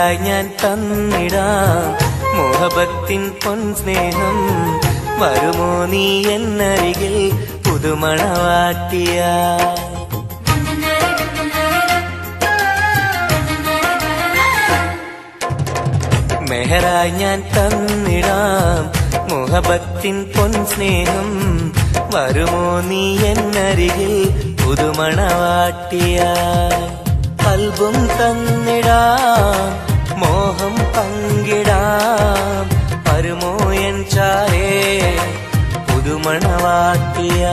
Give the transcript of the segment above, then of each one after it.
മെഹറായി ഞാൻ തന്നിടാം മോഹബത്തിൻ പൊൻസ്നേഹം. വരുമോ നീ എന്നരികിൽ പുതുമണവാട്ടിയ? മെഹറായി ഞാൻ തന്നിടാം മോഹബത്തിൻ പൊൻസ്നേഹം. വരുമോ നീ എന്നരികിൽ പുതുമണവാട്ടിയ? കൽബും തന്നിടാം മോഹം പങ്കിടാം. വരുമോ എൻ ചാരേ പുതുമണവാട്ടിയ?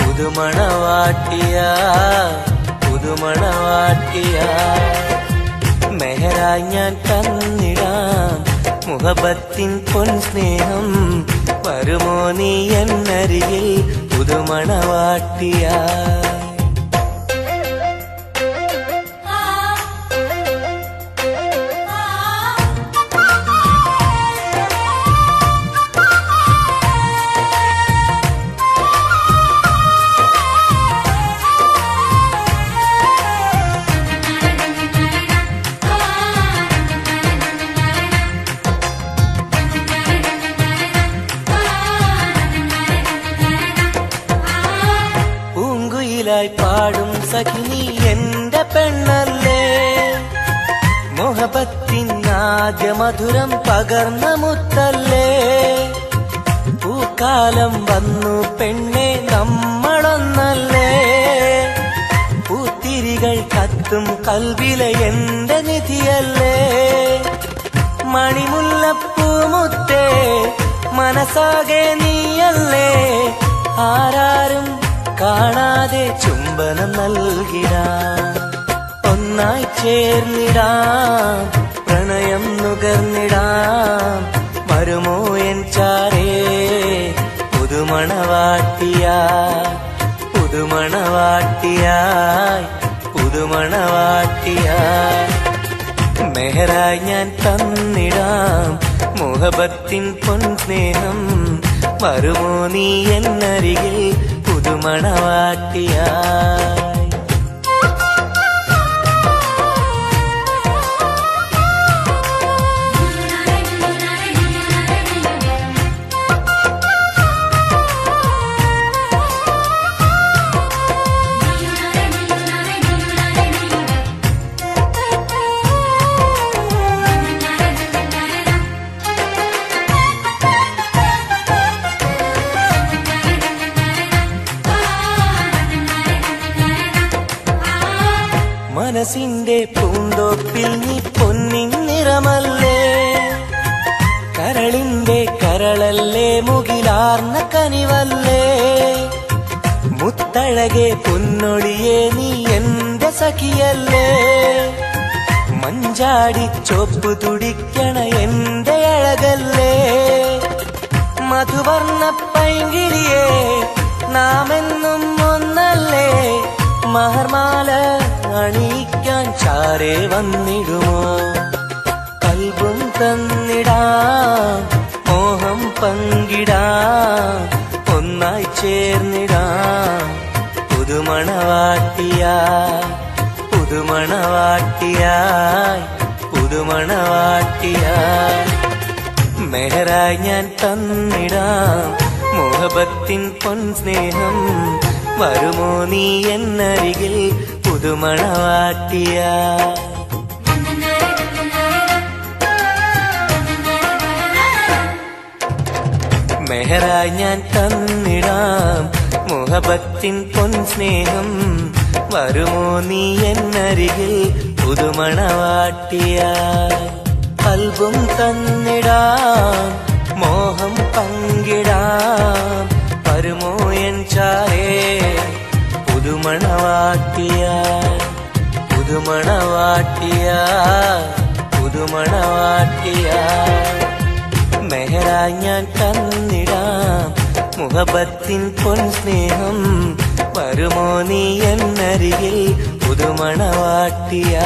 പുതുമണവാട്ടിയ പുതുമണവാട്ടിയ. മെഹറായി ഞാൻ തന്നിടാം മുഹബത്തിൻ പൊൻസ്നേഹം. വരുമോ നീ എന്നരികിൽ പുതുമണവാട്ടിയ? പാടും സഖിനി എന്റെ പെണ്ണല്ലേ, മോഹബത്തിൻ ആദ്യ മധുരം പകർന്ന മുത്തല്ലേ. പൂക്കാലം വന്നു പെണ്ണെ നമ്മളൊന്നല്ലേ, പൂത്തിരികൾ കത്തും കൽവിലെ എന്റെ നിധിയല്ലേ. മണിമുല്ലപ്പൂമുത്തേ മനസ്സാകെ നീയല്ലേ, ആരാരും കാണാതെ ചുംബനം നൽകിടാം. ഒന്നായി ചേർന്നിടാം പ്രണയം നുകർന്നിടാം. വരുമോ എൻ ചാരേ പുതുമണവാട്ടിയായി? പുതുമണവാട്ടിയായി പുതുമണവാട്ടിയായി. മെഹറായി ഞാൻ തന്നിടാം മോഹബത്തിൻ പൊൻസ്നേഹം. വരുമോ നീ എന്നരികിൽ പുതുമണവാട്ടിയായി? മനസ്സിന്റെ പൂന്തോപ്പിൽ നീ പൊന്നിൻ നിറമല്ലേ, കരളിന്റെ കരളല്ലേ, മുകിലാർന്ന കനിവല്ലേ. മുത്തഴകെ പൊന്നൊളിയെ നീ എന്റെ സഖിയല്ലേ, മഞ്ചാടി ചോപ്പ് തുടിക്കണ എന്റെ അഴകല്ലേ. മധുവർണ്ണ പൈങ്കിളിയെ നാമെന്നും ഒന്നല്ലേ, മഹർമാല അണിയിക്കാൻ ചാരേ വന്നിടുമോ? കൽബും തന്നിടാം മോഹം പങ്കിടാം. ഒന്നായി ചേർന്നിടാം പുതുമണവാട്ടിയായി പുതുമണവാട്ടിയായി പുതുമണവാട്ടിയായി. മെഹറായി ഞാൻ തന്നിടാം മോഹബത്തിൻ പൊൻസ്നേഹം. വരുമോ നീ എന്നരികിൽ പുതുമണവാട്ടിയായി? മെഹറായി ഞാൻ തന്നിടാം മോഹബത്തിൻ പൊൻസ്നേഹം. വരുമോ നീ എന്നരികിൽ പുതുമണവാട്ടിയായി? കൽബും തന്നിടാം മോഹം പങ്കിടാം. വരുമോ എൻ ചാരേ പുതുമണവാട്ടിയായി? പുതുമണവാട്ടിയായി പുതുമണവാട്ടിയായി. മെഹറായി ഞാൻ തന്നിടാം മുഹബത്തിൻ പൊൻസ്നേഹം. വരുമോ നീ എന്നരികിൽ പുതുമണവാട്ടിയായി?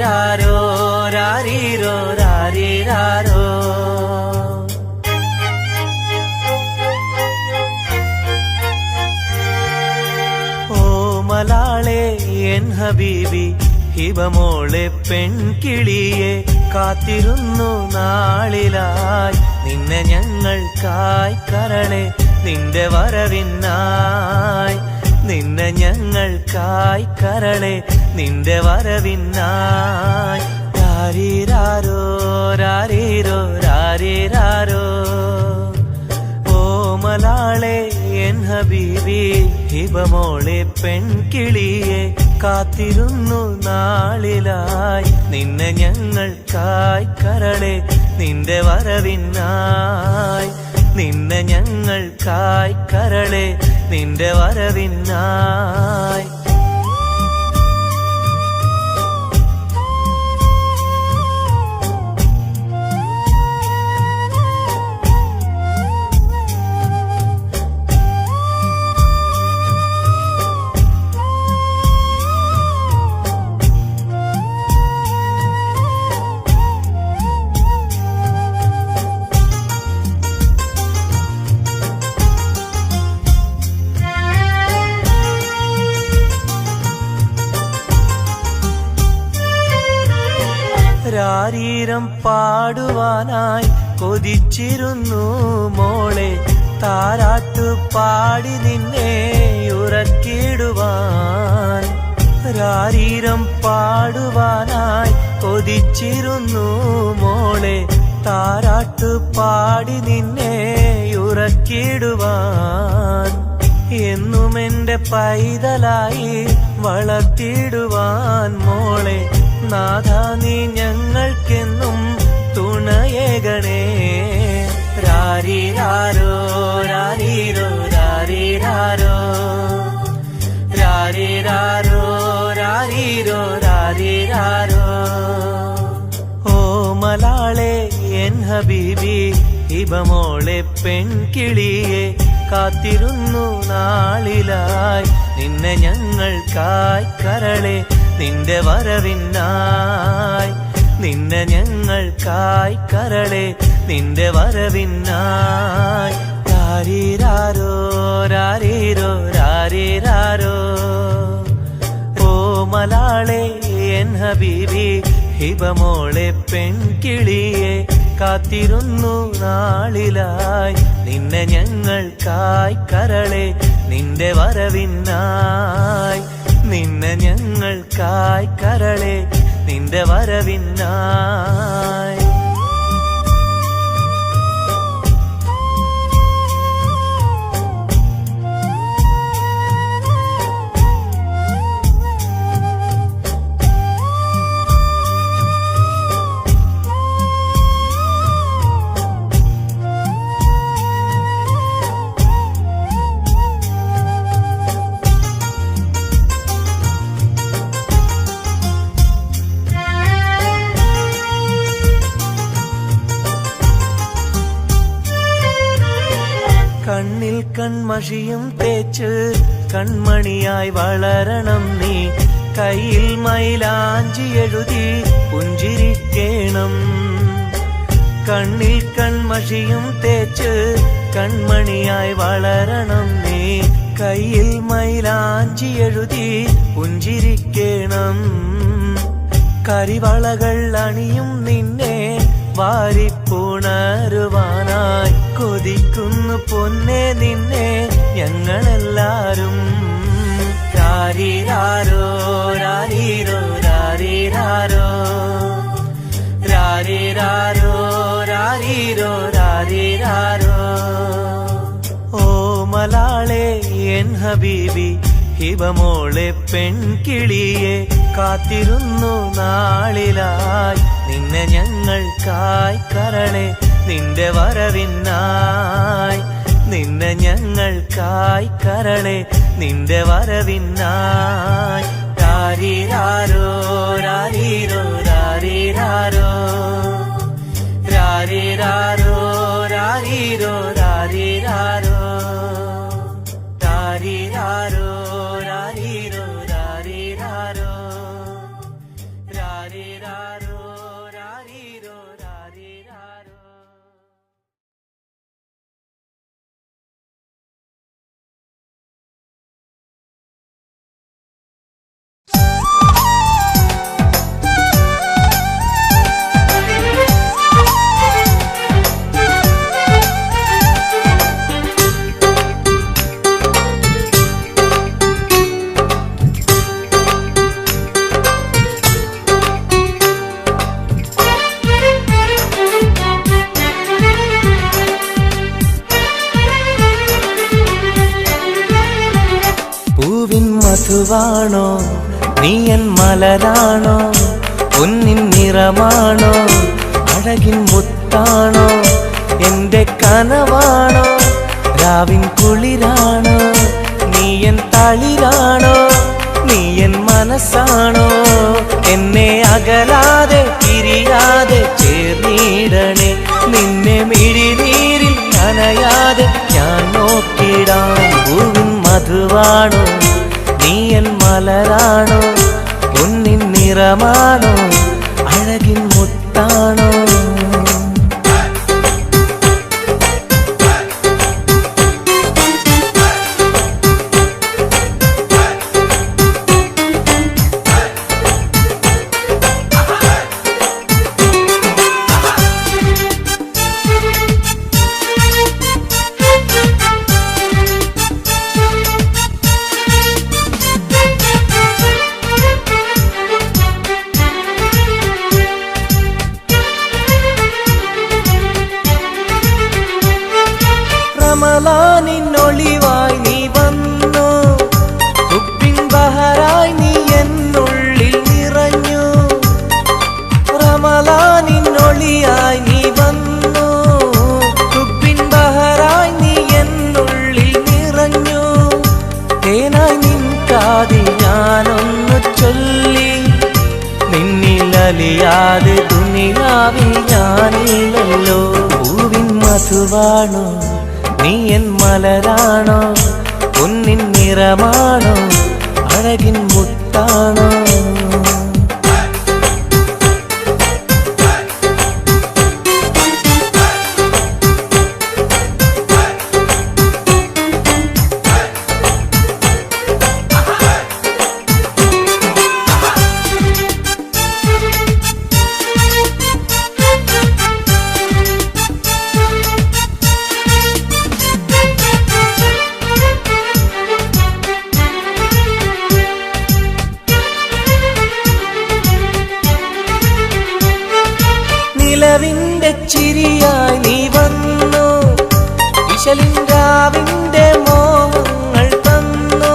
രാരീരാരോ രാരീരോ രാരീരാരോ. ഓമലാളെ എൻ ഹബീബി ഹിബമോളെ പെൺകിളിയെ കാത്തിരുന്നു നാളിലായി നിന്നെ ഞങ്ങൾക്കായി കരളെ നിന്റെ വരവിനായി. നിന്നെ ഞങ്ങൾക്കായി കരളെ നിന്റെ വരവിനായി. രാരീരാരോ രാരീരോ രാരീരാരോ. ഓമലാളെ എൻ ഹബീബി ഹിബമോളെ പെൺകിളിയെ കാത്തിരുന്നു നാളിലായി നിന്നെ ഞങ്ങൾക്കായി കരളെ നിന്റെ വരവിനായി. നിന്നെ ഞങ്ങൾക്കായി കരളെ നിന്റെ വരവിനായി. രാരീരം പാടുവാനായി കൊതിച്ചിരുന്നു മോളെ താരാട്ടു പാടി നിന്നെ ഉറക്കിടുവാൻ. രാരീരം പാടുവാനായി കൊതിച്ചിരുന്നു മോളെ താരാട്ടു പാടി നിന്നെ ഉറക്കിടുവാൻ. എന്നും എന്റെ പൈതലായി വളർത്തിടുവാൻ മോളെ നാഥാ നീ ഞങ്ങൾക്കെന്നും തുണയേകണേ. രാരീരാരോ രാരീരോ രാരീരാരോ. രാരീരാരോ രാരീരോ രാരീരാരോ. ഓമലാളെ എൻ ഹബീബി ഹിബമോളെ പെൺകിളിയെ കാത്തിരുന്നു നാളിലായി നിന്നെ ഞങ്ങൾക്കായി കരളെ നിന്റെ വരവിനായി. നിന്നെ ഞങ്ങൾക്കായി കരളെ നിന്റെ വരവിനായി. രാരീരാരോ രാരീരോ രാരീരാരോ. ഓമലാളെ എൻ ഹബീബി ഹിബമോളെ പെൺകിളിയെ കാത്തിരുന്നു നാളിലായി നിന്നെ ഞങ്ങൾക്കായി കരളെ നിന്റെ വരവിനായി. നിന്നെ ഞങ്ങൾക്കായി കരളെ നിന്റെ വരവിനായി. കണ്ണിൽ കൺമഷിയും തേച്ച് കൺമണിയായി വളരണം നീ. കയ്യിൽ മൈലാഞ്ചി എഴുതി പുഞ്ചിരിക്കേണം. കണ്ണിൽ കൺമഷിയും തേച്ച് കൺമണിയായി വളരണം നീ. കയ്യിൽ മൈലാഞ്ചി എഴുതി പുഞ്ചിരിക്കേണം. കരിവളകൾ അണിയും നിന്നെ വാരിപ്പുണരുവാനായി കൊതിക്കുന്നു പൊന്നെ നിന്നെ ഞങ്ങളെല്ലാരും. രാരീരാരോ രാരീരോ രാരീരാരോ. രാരീരാരോ രാരീരോ രാരീരാരോ. ഓമലാളെ എൻ ഹബീബി ഹിബമോളെ പെൺകിളിയെ കാത്തിരുന്നു നാളിലായി നിന്നെ ഞങ്ങൾക്കായി കരളെ നിന്റെ വരവിനായി. നിന്നെ ഞങ്ങൾക്കായി കരളെ നിന്റെ വരവിനായി. രാരീരാരോ രാരീരോ രാരീരാരോ. രാരീരാരോ രാരീരോ രാരീരാരോ. രാരീരാരോ രാരീരോ രാരീരാരോ. രാരീ മധുവാണോ നീ എൻ മലരാണോ പൊന്നിൻ നിറമാണോ അഴകിൻ മുത്താണോ എന്റെ കനവാണോ രാവിൻ കുളിരാണോ നീ എൻ തളിരാണോ നീ എൻ മനസ്സാണോ എന്നെ അകലാതെ പിരിയാതെ ചേർന്നിടണേ നിന്നെ മിഴിനീരിൽ നനയാതെ ഞാൻ നോക്കിടാം പൂവിൻ മധുവാണോ നീ എൻ മലരാണോ പൊന്നിൻ നിറമാണോ അഴകിൻ മുത്താണോ റമളാനിന്നൊളിവായി നീ വന്നു ഉപ്പിൻ ബഹറായി നീ എന്നുള്ളിൽ നിറഞ്ഞു റമളാനിന്നൊളിയായി നീ വന്നു ഉപ്പിൻ ബഹറായി നീ എന്നുള്ളിൽ നിറഞ്ഞു തേനായി നിൻ കാതിൽ ഞാനൊന്നു ചൊല്ലി നിന്നിലലിയാതെ ദുനിയാവിൽ ഞാനില്ലല്ലോ പൂവിൻ മധുവാണോ നീ എൻ മലരാണോ പൊന്നിൻ നിറമാണോ അഴകിൻ മുത്താണോ നിലവിന്റെ ചിരിയായി നീ വന്നു ഇശലിൻരാവിന്റെ മോഹങ്ങൾ തന്നു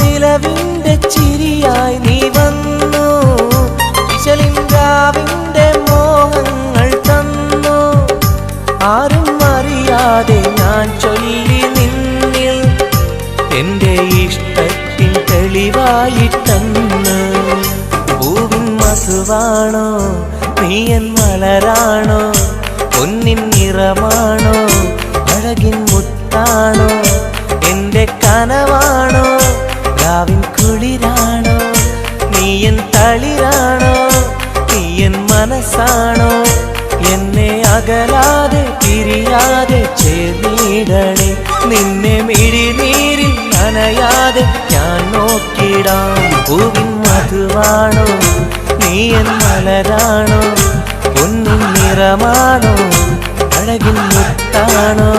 നിലവിന്റെ ചിരിയായി നീ വന്നു ഇശലിൻരാവിന്റെ മോഹങ്ങൾ തന്നു ആരും അറിയാതെ ഞാൻ ചൊല്ലി നിന്നിൽ എന്റെ ഇഷ്ടത്തിൻ തെളിവായിട്ടന്ന് പൂവിൻ മധുവാണോ നീ എൻ മലരാണോ പൊന്നിൻ നിറമാണോ അഴകിൻ മുത്താണോ എന്റെ കനവാണോ രാവിൻ കുളിരാണോ നീ എൻ തളിരാണോ നീ എൻ മനസ്സാണോ എന്നെ അകലാതെ പിരിയാതെ ചേർന്നിടണേ നിന്നെ മിഴിനീരിൽ നനയാതെ ഞാൻ നോക്കിടാം പൂവിൻ മധുവാണോ നീ എൻ മലരാണോ പൊന്നിൻ നിറമാണോ അഴകിൻ മുത്താണോ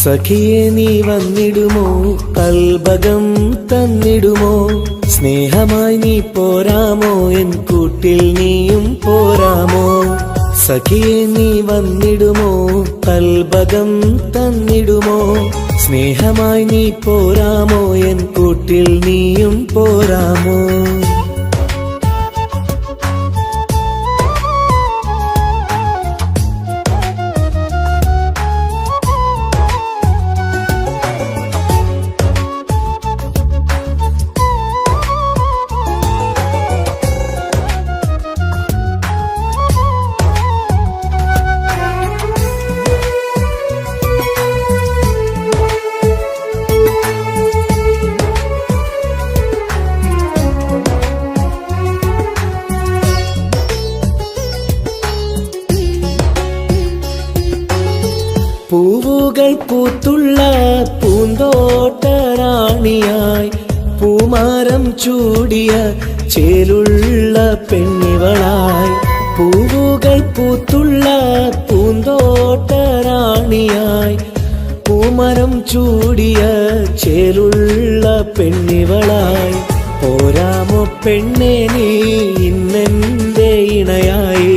സഖിയെ നീ വന്നിടുമോ കൽബകം തന്നിടുമോ സ്നേഹമായി നീ പോരാമോ എൻ കൂട്ടിൽ നീയും പോരാമോ സഖിയെ നീ വന്നിടുമോ കൽബകം തന്നിടുമോ സ്നേഹമായി നീ പോരാമോ എൻ കൂട്ടിൽ നീയും പോരാമോ? പൂവുകൾ പൂത്തുള്ള പൂന്തോട്ടറാണിയായി പൂമാരം ചൂടിയ ചേലുള്ള പെണ്ണിവളായി. പൂവുകൾ പൂത്തുള്ള പൂന്തോട്ടറാണിയായി പൂമരം ചൂടിയ ചേലുള്ള പെണ്ണിവളായി. പോരാമോ പെണ്ണേ നീ ഇന്നെന്റെ ഇണയായി?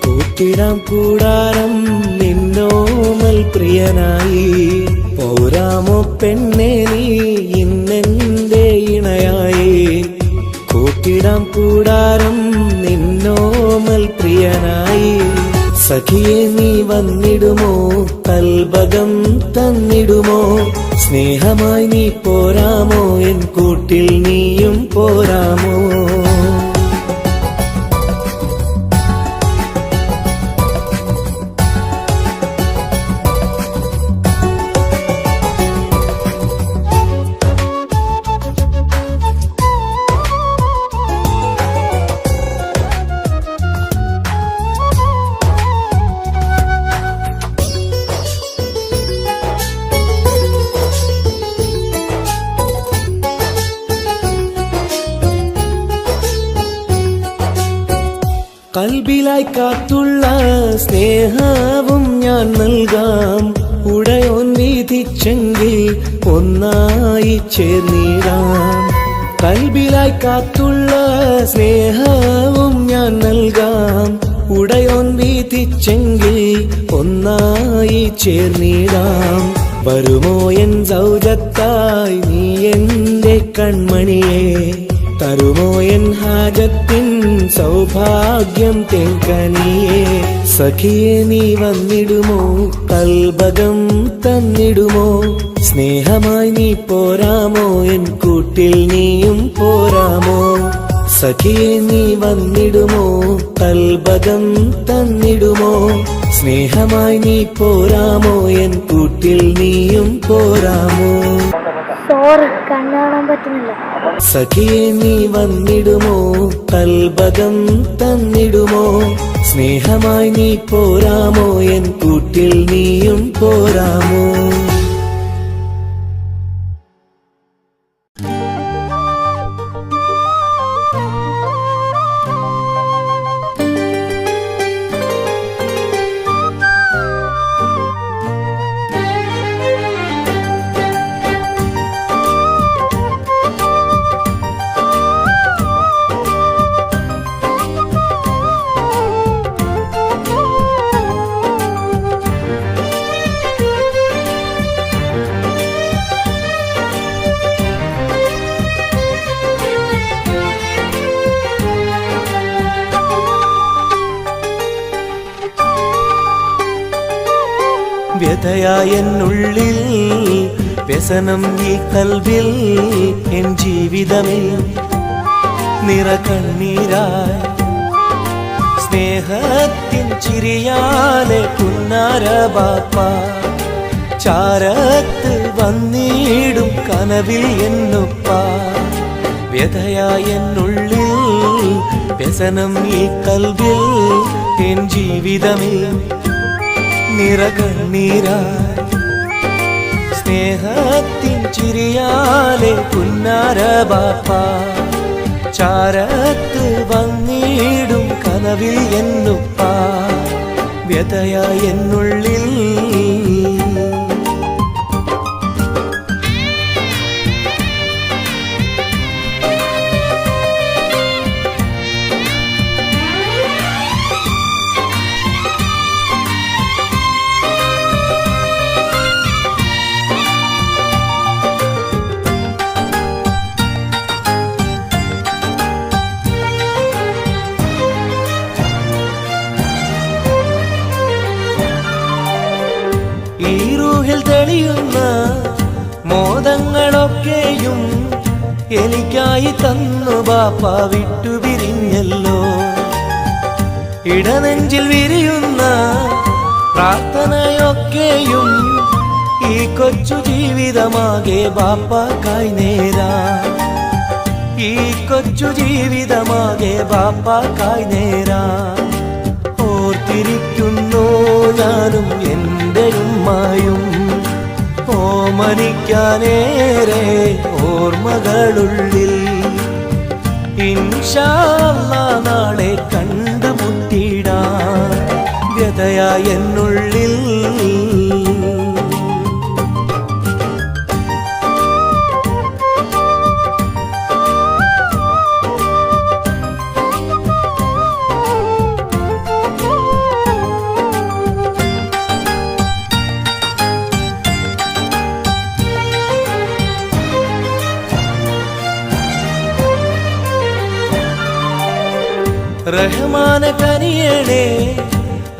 കൂട്ടിടാം കൂടാരം നിന്നോമൽ പ്രിയനായി. പോരാമോ പെണ്ണേ നീ ഇന്നെന്റെ ഇണയായി? കൂട്ടിടാം കൂടാരം നിന്നോമൽ പ്രിയനായി. സഖിയെ നീ വന്നിടുമോ? കൽബകം തന്നിടുമോ? സ്നേഹമായി നീ പോരാമോ? എൻ കൂട്ടിൽ നീയും പോരാമോ? കൽബിലായി കാത്തുള്ള സ്നേഹവും ഞാൻ നൽകാം. ഉടയോൻ വിധിച്ചെങ്കിൽ ഒന്നായി ചേർന്നിടാം. കൽബിലായി കാത്തുള്ള സ്നേഹവും ഞാൻ നൽകാം. ഉടയോൻ വിധിച്ചെങ്കിൽ ഒന്നായി ചേർന്നിടാം. വരുമോ എൻ സൗജത്തായി നീ എന്റെ കൺമണിയെ? തരുമോ എൻ ഹാജത്തിൻ സൗഭാഗ്യം തേങ്കനിയേ? സഖിയെ നീ വന്നിടുമോ? കൽബകം തന്നിടുമോ? സ്നേഹമായി നീ പോരാമോ? എൻ കൂട്ടിൽ നീയും പോരാമോ? സഖിയെ നീ വന്നിടുമോ? കൽബകം തന്നിടുമോ? സ്നേഹമായി നീ പോരാമോ? എൻ കൂട്ടിൽ നീയും പോരാമോ? സോറി, കണ്ണാണാൻ പറ്റുന്നില്ല. സഖിയെ നീ വന്നിടുമോ? കൽബകം തന്നിടുമോ? സ്നേഹമായി നീ പോരാമോ? എൻ കൂട്ടിൽ നീയും പോരാമോ? വ്യഥയായെന്നുള്ളിൽ വ്യസനം ഈ കൽവിൽ എൻ ജീവിതമേ നിറകണ്ണീരായി സ്നേഹത്തിൻ ചിരിയാലെ പുന്നാര ബാപ്പ ചാരത്ത് വന്നിടും കനവിൽ എന്നുപ്പ. വ്യഥയായെന്നുള്ളിൽ വ്യസനം ഈ കൽവിൽ എൻ ജീവിതമേ നിറകണ്ണീരായി സ്നേഹത്തിൻ ചിരിയാലെ പുന്നാര ബാപ്പ ചാരത്ത് വന്നിടും കനവിൽ എന്നുപ്പ. വ്യഥയായെന്നുള്ളിൽ തെളിയുന്ന മോദങ്ങളൊക്കെയും എനിക്കായി തന്നു ബാപ്പ വിട്ടുപിരിഞ്ഞല്ലോ. ഇടനെഞ്ചിൽ വിരിയുന്ന പ്രാർത്ഥനയൊക്കെയും ഈ കൊച്ചു ജീവിതമാകെ ബാപ്പാക്കായി നേരാ. ഈ കൊച്ചു ജീവിതമാകെ ബാപ്പാക്കായി നേരാ. ഓർത്തിരിക്കുന്നു ഞാനും എൻ്റെ ഉമ്മായും, ഓമനിക്കാനേറെ ഓർമ്മകളുള്ളിൽ. ഇൻഷാ അല്ലാഹ് നാളെ കണ്ടുമുട്ടിടാൻ വ്യതയായ എന്നുള്ളിൽ. റഹ്മാന കനിയണേ,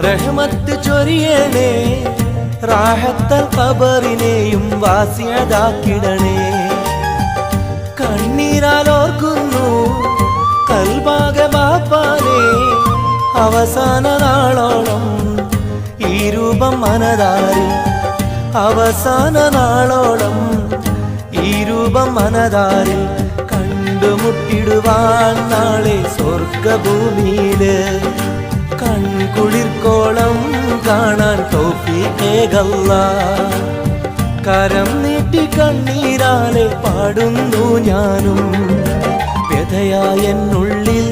റഹ്മത്ത് ചൊരിയണേ, റാഹത്തൽ ഖബറിനെയും വാസിയതാക്കിടണേ. കണ്ണീരാൽ ഓർക്കുന്നു കൽബാകെ ബാപ്പാനെ, അവസാന നാളോളം ഈ രൂപം മനതാരി. അവസാന നാളോളം ഈ രൂപം മനതാരി. കണ്ടുമുട്ടിടുവാൻ നാളെ സ്വർഗഭൂമിയില്, കൺകുളിർക്കോളം കാണാൻ തൗഫീഖേകല്ലാഹ്. കരം നീട്ടി കണ്ണീരാലെ പാടുന്നു ഞാനും, വ്യഥയായ എന്നുള്ളിൽ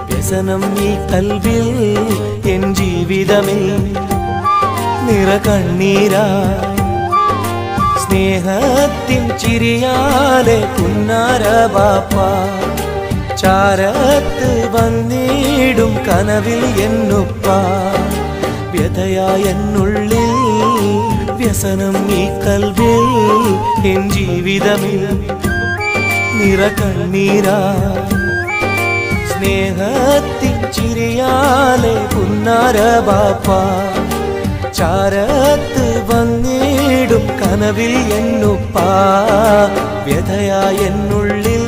വ്യസനം ഈ കൽബിൽ. എൻ ജീവിതമിൽ നിറകണ്ണീരായി സ്നേഹത്തിൻ ചിരിയാലെ പുന്നാര ബാപ്പ. ചാരത്ത് വന്നിടും കനവിൽ എന്നുപ്പ, വ്യഥയായ എന്നുള്ളിൽ വ്യസനം ഈ കൽബിൽ. എൻ ജീവിതമിൽ നിറകണ്ണീരായി സ്നേഹത്തിൻ ചിരിയാലെ പുന്നാര ബാപ്പ. ചാരത്ത് വന്നിടും കനവിൽ എന്നുപ്പ, വ്യഥയായ എന്നുള്ളിൽ.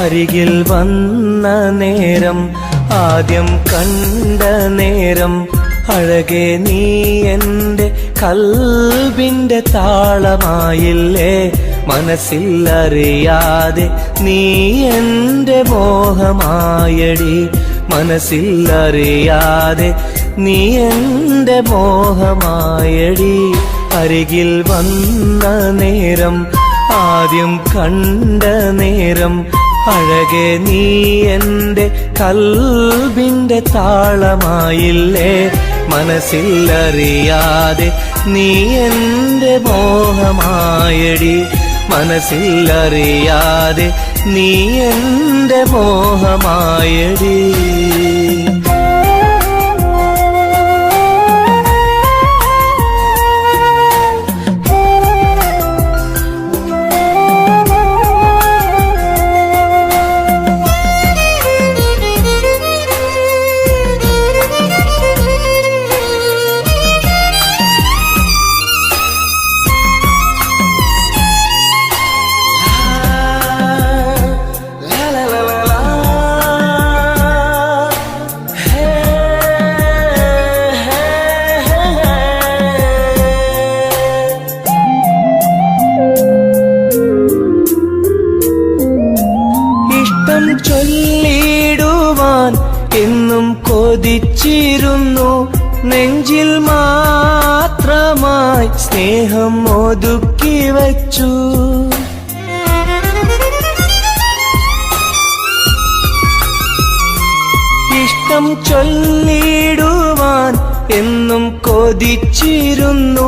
അരികിൽ വന്ന നേരം, ആദ്യം കണ്ട നേരം, അഴകെ നീ എൻ്റെ കൽബിൻ്റെ താളമായില്ലേ. മനസ്സിലറിയാതെ നീ എൻ്റെ മോഹമായടി. മനസ്സിലറിയാതെ നീ എൻ്റെ മോഹമായടി. അരികിൽ വന്ന നേരം, ആദ്യം കണ്ട നേരം, അഴകെ നീ എൻ്റെ കൽബിൻ്റെ താളമായില്ലേ. മനസ്സിലറിയാതെ നീ എൻ്റെ മോഹമായടി. മനസ്സിലറിയാതെ നീ എൻ്റെ മോഹമായടി. ചൊല്ലിടുവാൻ എന്നും കൊതിച്ചിരുന്നു, നെഞ്ചിൽ മാത്രമായി സ്നേഹം ഒതുക്കി വച്ചു. ഇഷ്ടം ചൊല്ലിടുവാൻ എന്നും കൊതിച്ചിരുന്നു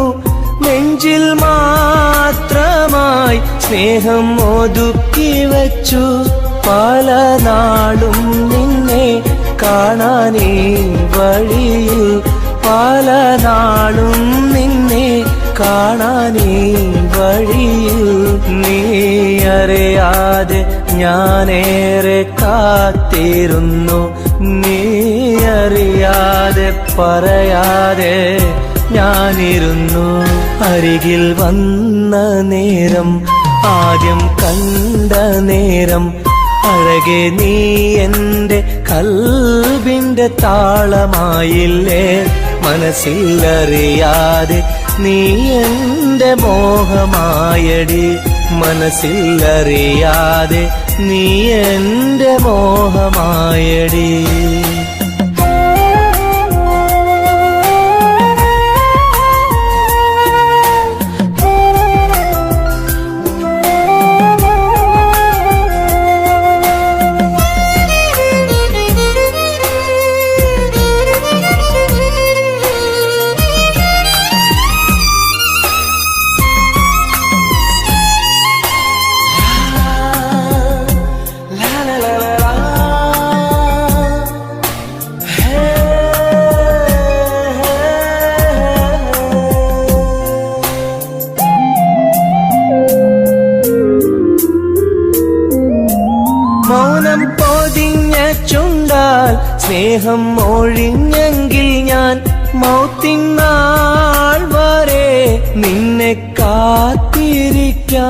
നെഞ്ചിൽ മാത്രമായി സ്നേഹം ഒതുക്കി വച്ചു പല നാളും നിന്നെ കാണാനേ വഴിയിൽ പല നാളും നിന്നെ കാണാനേ വഴിയിൽ നീ അറിയാതെ ഞാനേറെ കാത്തിരുന്നു നീ അറിയാതെ പറയാതെ ഞാനിരുന്നു അരികിൽ വന്ന നേരം ആദ്യം കണ്ട നേരം അഴകെ നീ എൻ്റെ കൽബിൻ്റെ താളമായില്ലേ മനസ്സിലറിയാതെ നീ എൻ്റെ മോഹമായടി മനസ്സിലറിയാതെ നീ എൻ്റെ മോഹമായടി മൗനം പൊതിഞ്ഞ ചുണ്ടാൽ സ്നേഹം ഒഴിഞ്ഞെങ്കിൽ ഞാൻ മൗത്തിനാൾ വരെ നിന്നെ കാത്തിരിക്കാം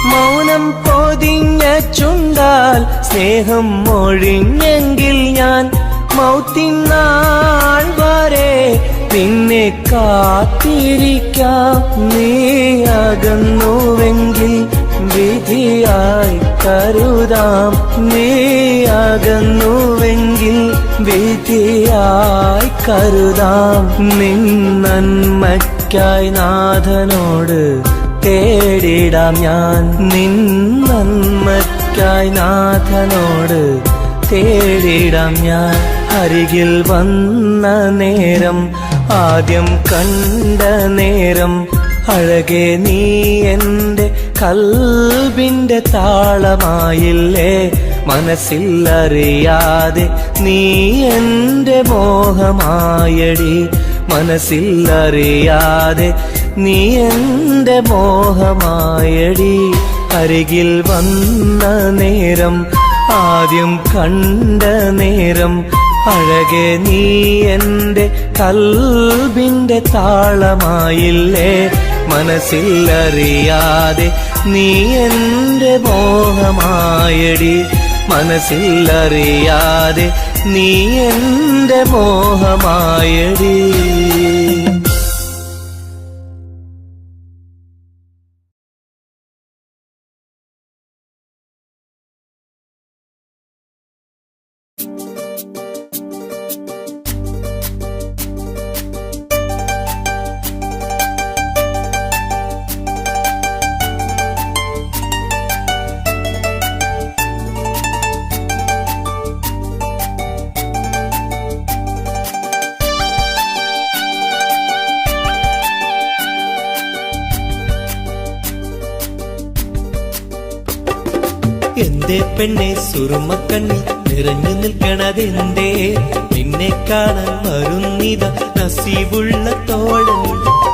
മൗനം പൊതിഞ്ഞ ചുണ്ടാൽ സ്നേഹം ഒഴിഞ്ഞെങ്കിൽ ഞാൻ മൗത്തിനാൾ വരെ നിന്നെ കാത്തിരിക്കാം നീ അകന്നുവെങ്കിൽ വിധിയായി കരുതാം നീ അകന്നുവെങ്കിൽ വിധിയായി കരുതാം നിൻ നന്മയ്ക്കായി നാഥനോട് തേടിടാം ഞാൻ നിൻ നന്മയ്ക്കായി നാഥനോട് തേടിടാം ഞാൻ അരികിൽ വന്ന നേരം ആദ്യം കണ്ട നേരം അഴകെ നീ എൻ്റെ കൽബിൻ്റെ താളമായില്ലേ മനസ്സിലറിയാതെ നീ എൻ്റെ മോഹമായടി മനസ്സിലറിയാതെ നീ എൻ്റെ മോഹമായടി അരികിൽ വന്ന നേരം ആദ്യം കണ്ട നേരം അഴകെ നീ എൻ്റെ കൽബിൻ്റെ താളമായില്ലേ മനസ്സിലറിയാതെ നീ എൻ്റെ മോഹമായടി മനസ്സിലറിയാതെ നീ എൻ്റെ മോഹമായടി എന്തേ പെണ്ണെ സുറുമക്കണ്ണി നിറഞ്ഞു നിൽക്കണതെന്തേ നിന്നെ കാണാൻ വരുന്നിത നസീബുള്ള തോഴൻ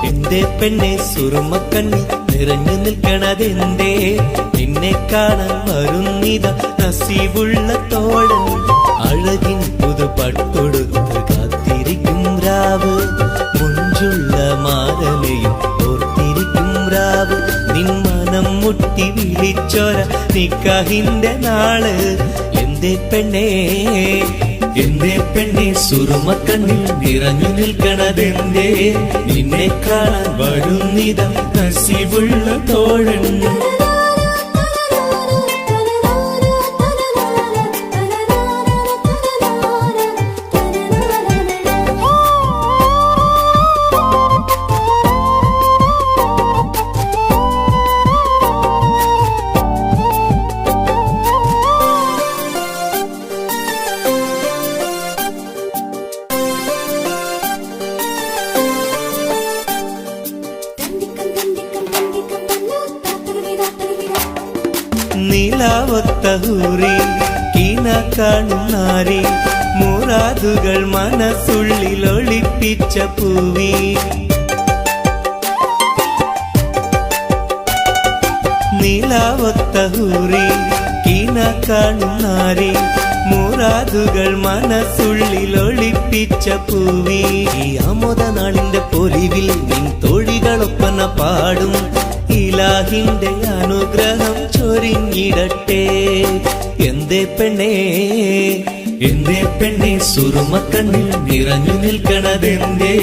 എന്തേ പെണ്ണെ സുറുമക്കണ്ണി നിറഞ്ഞു നിൽക്കണതെന്തേ നിന്നെ കാണാൻ വരുന്നിത നസീബുള്ള തോഴൻ അഴകിൻ പുതുപട്ടൊടുത്ത് കാത്തിരിക്കും രാവ് മുഞ്ചുള്ള മാരലയും ഓർത്തിരിക്കും രാവ് നിൻ മനം മുട്ടി വിളിച്ചോര നിക്കാഹിന്റെ നാള് എന്തേ പെണ്ണെ സുറുമക്കണ്ണിൽ നിറഞ്ഞു നിൽക്കണതെന്തേ നിന്നെ കാണാൻ വരുന്നിത നസീബുള്ള തോഴൻ നീലാവത്തഹൂറി കീന കാണുന്നാരി മുറാദുകൾ മനസ്സുള്ളിൽ ഒളിപ്പിച്ച പൂവി നീലാവത്തഹൂറി കീന കാണുന്നാരി മുറാദുകൾ മനസ്സുള്ളിൽ ഒളിപ്പിച്ച പൂവി ഈ ആമോദ നാളിന്റെ പൊലിവിൽ നിൻ തോഴികളൊപ്പന പാടും ഇലാഹിന്റെ അനുഗ്രഹം ചൊരിഞ്ഞിടട്ടെ എന്തേ പെണ്ണേ സുറുമക്കണ്ണിൽ നിറഞ്ഞു നിൽക്കണതെന്തേ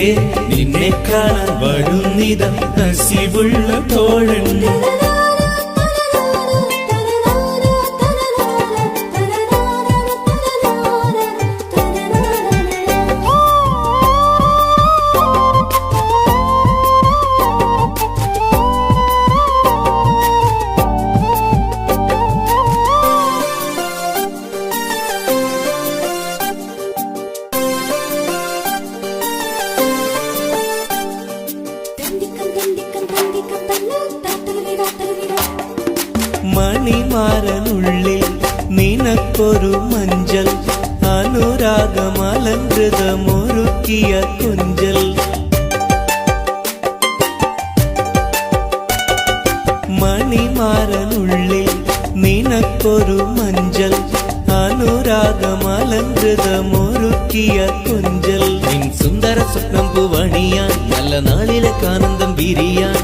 നിന്നെ കാണാൻ വരുന്നിത നസീബുള്ള തോഴൻ മണിമാരനുള്ളിൽ നിനക്കൊരു മഞ്ചൽ അനുരാഗമലങ്കൃതമൊരുക്കിയ കുഞ്ചൽ മണിമാരനുള്ളിൽ നിനക്കൊരു മഞ്ചൽ അനുരാഗമലങ്കൃതമൊരുക്കിയ കുഞ്ചൽ നിൻ സുന്ദര സ്വപ്നം പൂവണിയാൻ നല്ല നാളിലെ ആനന്ദം വിരിയാൻ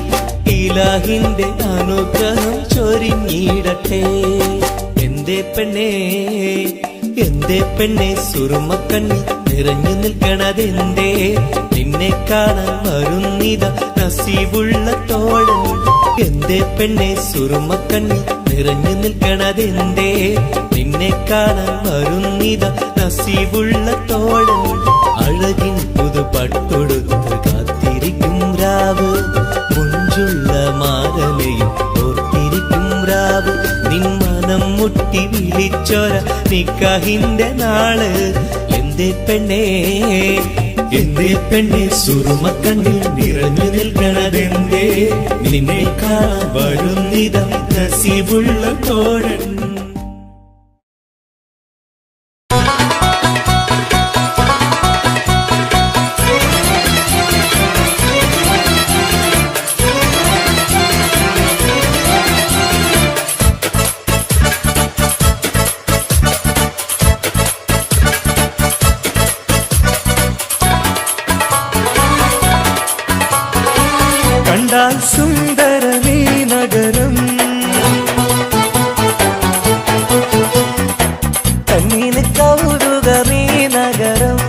ഇലാഹിന്റെ അനുഗ്രഹം ചൊരിഞ്ഞിടട്ടെ എന്തേ പെണ്ണേ സുറുമക്കണ്ണിൽ നിറഞ്ഞു നിൽക്കണതെന്തേ നിന്നെ കാണാൻ വരുന്നിത നസീബുള്ള തോഴൻ എന്തേ പെണ്ണേ സുറുമക്കണ്ണിൽ നിറഞ്ഞു നിൽക്കണതെന്തേ നിന്നെ കാണാൻ വരുന്നിത നസീബുള്ള തോഴൻ അഴകിൻ പുതുപട്ടൊടുത്ത് കാത്തിരിക്കും രാവ് മുഞ്ചുള്ള മാരലയും ഓർത്തിരിക്കും രാവ് നിൻ മനം മുട്ടി വിളിച്ചൊര നിക്കാഹിന്റെ നാള് എന്തേ പെണ്ണേ സുറുമക്കണ്ണിൽ നിറഞ്ഞു നിൽക്കണതെന്തേ നിന്നെ കാണാൻ വരുന്നിത നസീബുള്ള തോഴൻ കണ്ടാൽ സുന്ദരമീ നഗരം കണ്ണിന് കൗതുകമീ നഗരം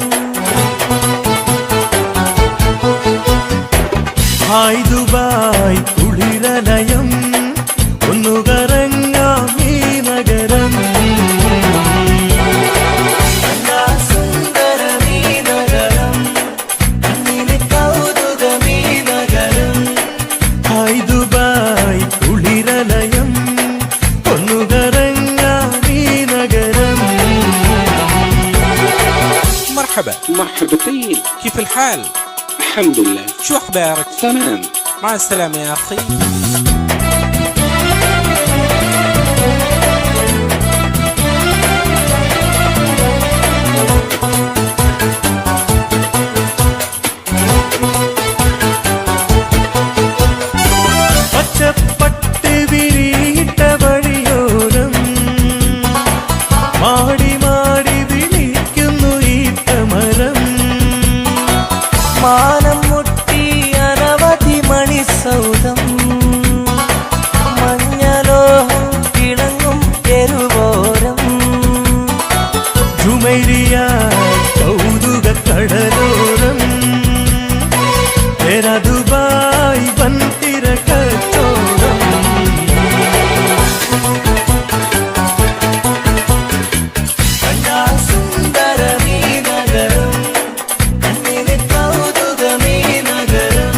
ഹായ് ദുബായ് കുളിരലയം ഒന്നു കറങ്ങാം ഈ നഗരം مرحبتين، كيف الحال؟ الحمد لله. شو أخبارك؟ تمام. مع السلامة يا أخي. പച്ചപ്പട്ട് വിരിയിട്ട വഴിയോരം മാടി മാടി വിളിക്കുന്നു ഈ തമരം മാനം മുട്ടി അനവധി മണിസൗധം മഞ്ഞലോഹം കിളങ്ങും തെരുവോരം ജുമൈരിയ കൗതുക കടലോരം ദുബായ് വൻതിര കച്ചോടം കണ്ടാ സുന്ദരമീ നഗരം കണ്ണിന് കൗതുകമീ നഗരം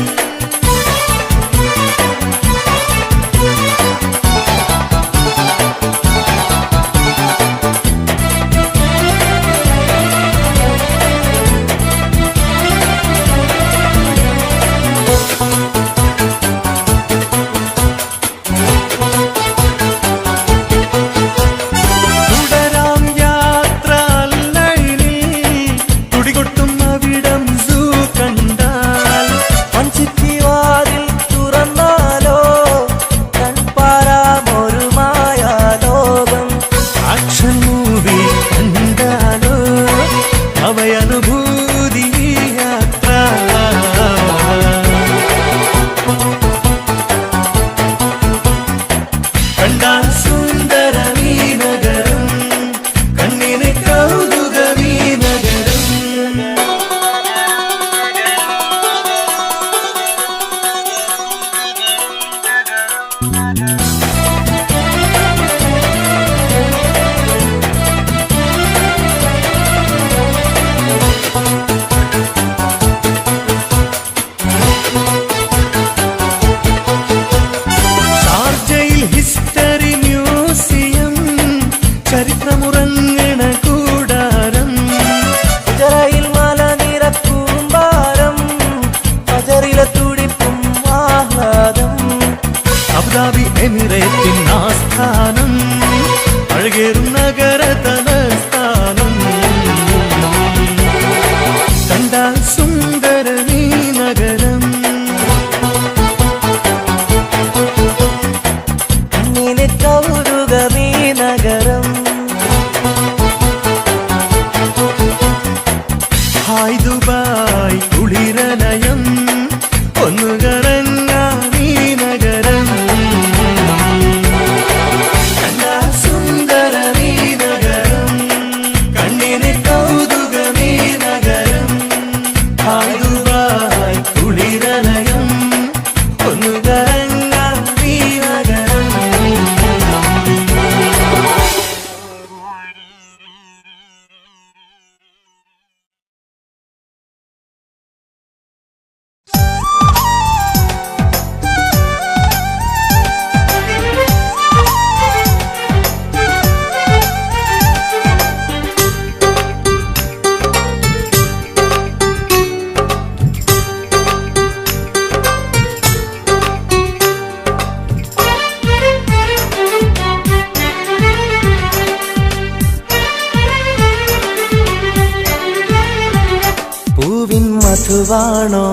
മധുവാണോ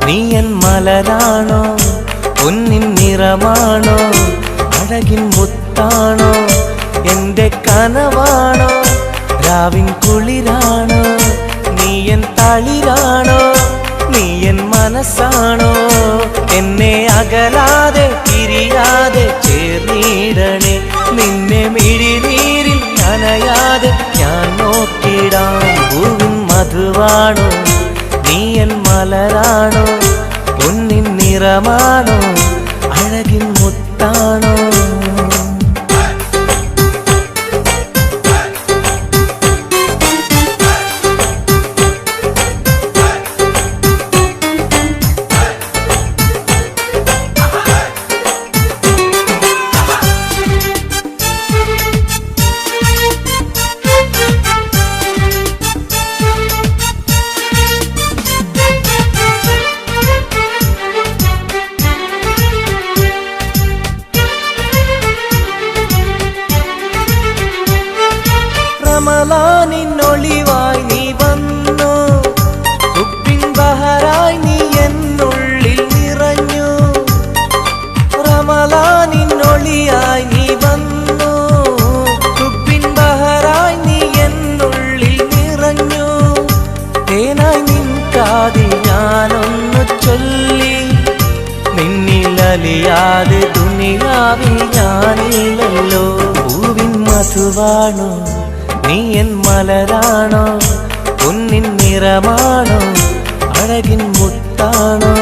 നീ എൻ മലരാണോ പൊന്നിൻ നിറമാണോ അഴകിൻ മുത്താണോ എന്റെ കനവാണോ രാവിൻ കുളിരാണോ നീ എൻ തളിരാണോ നീ എൻ മനസ്സാണോ എന്നെ അകലാതെ പിരിയാതെ ചേർന്നിടണേ നിന്നെ മിഴിനീരിൽ നനയാതെ ഞാൻ നോക്കിടാം പൂവിൻ മധുവാണോ നീ എൻ മലരാണോ പൊന്നിൻ നിറമാണോ അഴകിൻ മുത്താണോ റമളാനിന്നൊളിവായി നീ വന്നു ഉപ്പിൻ ബഹറായി നീ എന്നുള്ളിൽ നിറഞ്ഞു റമളാനിന്നൊളിയായി നീ വന്നു ഉപ്പിൻ ബഹറായി നീ എന്നുള്ളിൽ നിറഞ്ഞു തേനായി നിൻ കാതിൽ ഞാനൊന്നു ചൊല്ലി നിന്നിലലിയാതെ ദുനിയാവിൽ ഞാനില്ലല്ലോ പൂവിൻ മധുവാണോ നീ എൻ മലരാണോ പൊന്നിൻ നിറമാണോ അഴകിൻ മുത്താണോ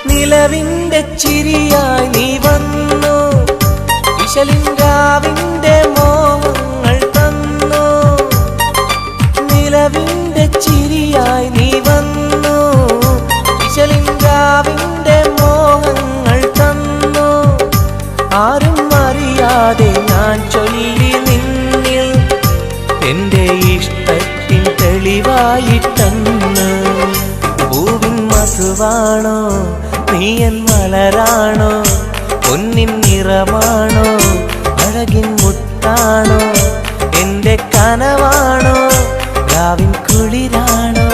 നിലവിന്റെ ചിരിയായി നീ വന്നു വിശലിൻരാവിന്റെ മോഹങ്ങൾ തന്നു നിലവിന്റെ ചിരിയായി നീ വന്നു വിശലിൻരാവിന്റെ മോഹങ്ങൾ തന്നു ആരും അറിയാതെ ഞാൻ ചൊല്ലി നിന്നിൽ എന്റെ ഇഷ്ടത്തിൻ തെളിവായിട്ടെന്ന് പൂവിൻ മധുവാണോ നീ എൻ മലരാണോ പൊന്നിൻ നിറമാണോ അഴകിൻ മുത്താണോ എന്റെ കനവാണോ രാവിൻ കുളിരാണോ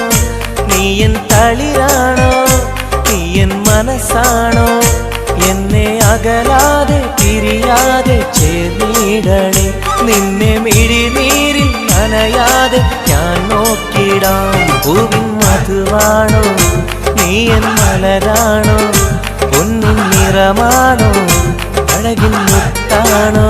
നീ എൻ തളിരാണോ നീ എൻ മനസ്സാണോ എന്നെ അകലാതെ പിരിയാതെ ചേർന്നിടണേ നിന്നെ മിഴിനീരിൽ നനയാതെ ഞാൻ നോക്കിടാം പൂവിൻ മധുവാണോ നീ എൻ മലരാണോ പൊന്നിൻ നിറമാണോ അഴകിൻ മുത്താണോ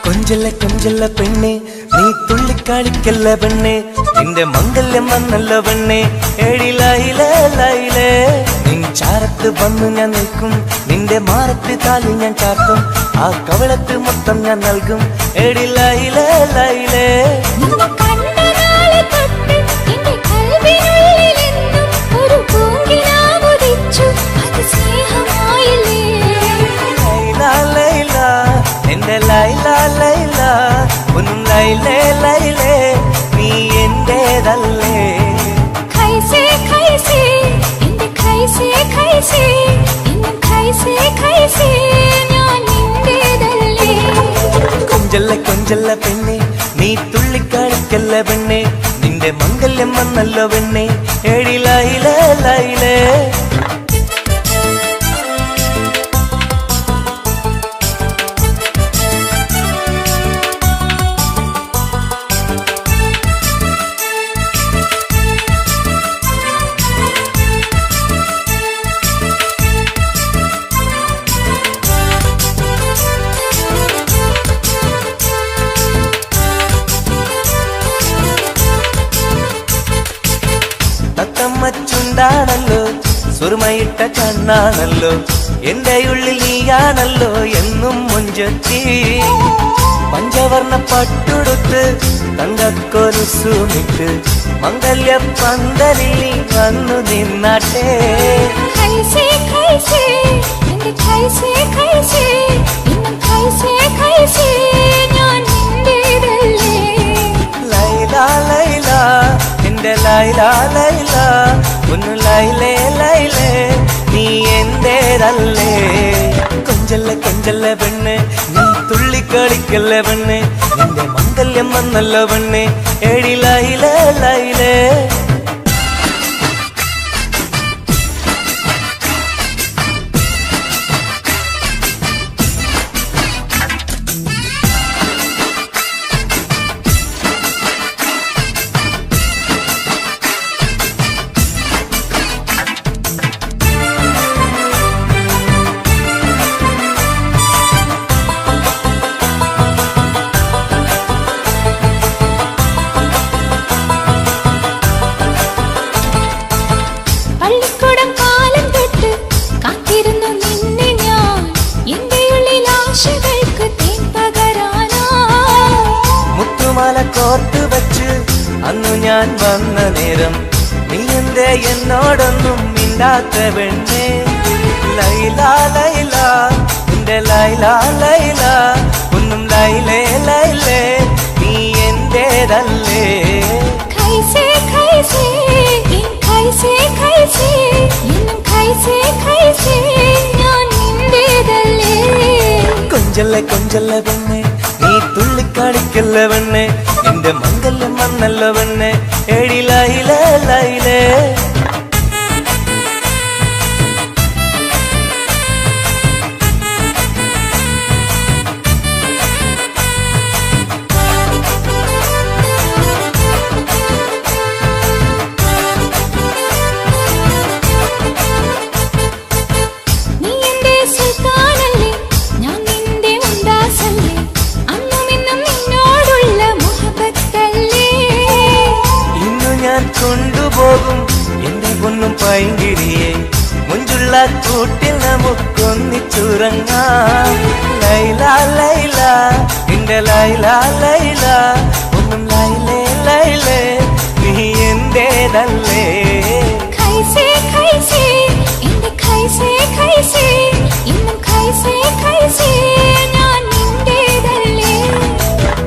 കൊഞ്ചല്ല കൊഞ്ചല്ല പെണ്ണെ നീ തുള്ളിക്കാളിക്കല്ല പെണ്ണെ നിന്റെ മംഗല്യം വന്നല്ല പെണ്ണെ എഴിലയിലേ ലൈലേ നിൻ ചാരത്ത് വന്നു ഞാൻ നിൽക്കും നിന്റെ മാറത്ത് താലി ഞാൻ ചാർത്തും ആ കവളത്ത് മൊത്തം ഞാൻ നൽകും എഴിലയിലേ ലൈലേ ലൈല ലൈല ഒന്നും ലൈലേ ലൈലേ നീ എന്റേതല്ലേ ഖൈസേ ഖൈസേ എന്റെ ഖൈസേ ഖൈസേ എന്റെ ഖൈസേ ഖൈസേ ഞാൻ നിന്റേതല്ലേ കൊഞ്ചല്ല കൊഞ്ചല്ല പെണ്ണെ നീ തുള്ളിക്കളിക്കല്ല പെണ്ണെ നിന്റെ മംഗല്യം വന്നല്ലോ പെണ്ണെ എഴിലയിലേ ലൈലേ ചുണ്ടാണല്ലോ സുറുമയിട്ട കണ്ണാണല്ലോ എന്റെ ഉള്ളിൽ നീയാണല്ലോ എന്നും മുഞ്ചത്തി പഞ്ചവർണ്ണ പട്ടുടുത്ത് തങ്കക്കൊലുസുമിട്ട് മംഗല്യ പന്തലിൽ നീ വന്നു നിന്നാട്ടെ कैसे कैसे നിന്റെ कैसे कैसे ഇന്നും कैसे कैसे ഞാൻ നിന്റേതല്ലേ ലൈല ലൈല എന്റെ ലൈല ലൈല ഒന്ന് ലൈലേ ലൈലേ നീ എന്റേതല്ലേ കൊഞ്ചല്ല കൊഞ്ചല്ല പെണ്ണ് നീ തുള്ളിക്കളിക്കല്ല പെണ്ണ് നിന്റെ മംഗല്യം വന്നല്ല പെണ്ണ് എടി ലൈലേ ലൈലേ പള്ളിക്കൂടം കാലം തൊട്ട് കാത്തിരുന്നു നിന്നെ ഞാൻ എന്റെ ഉള്ളിൽ ആശകൾക്ക് തേൻ പകരാനാ മുത്തുമാല കോർത്ത് വച്ച് അന്നു ഞാൻ വന്ന നേരം നീ എന്തേ എന്നോടൊന്നും മിണ്ടാത്ത പെണ്ണേ ലൈല ലൈല എന്റെ ലൈല ലൈല ഒന്നും ലൈലേ ലൈലേ നീ എന്റേതല്ലേ कैसे कैसे ഇൻ कैसे कैसे ഇന്നും कैसे कैसे ഞാൻ നിന്റേതല്ലേ കൊഞ്ചല്ല കൊഞ്ചല്ല പെണ്ണെ നീ തുള്ളിക്കാണിക്കല്ല പെണ്ണെ നിന്റെ മംഗല്യം വന്നല്ല പെണ്ണെ എടി ലൈലേ ലൈലേ നീ എന്റെ സുൽത്താനല്ലേ ഞാൻ നിന്റെ മുംതാസല്ലേ അന്നും ഇന്നും നിന്നോടുള്ള മുഹബത്തല്ലേ ഇന്നു ഞാൻ കൊണ്ടുപോകും എന്റെ പൊന്നും പൈങ്കിരിയെ മുഞ്ചുള്ള കൂട്ടിൽ നമുക്കൊന്നിച്ചുറങ്ങാം ലൈല ലൈല എന്റെ ലൈല ലൈല ഒന്നും ലൈലേ ലൈലേ നീ എന്റേതല്ലേ कैसे कैसे എന്റെ कैसे कैसे ഇന്നും कैसे कैसे ഞാൻ നിന്റേതല്ലേ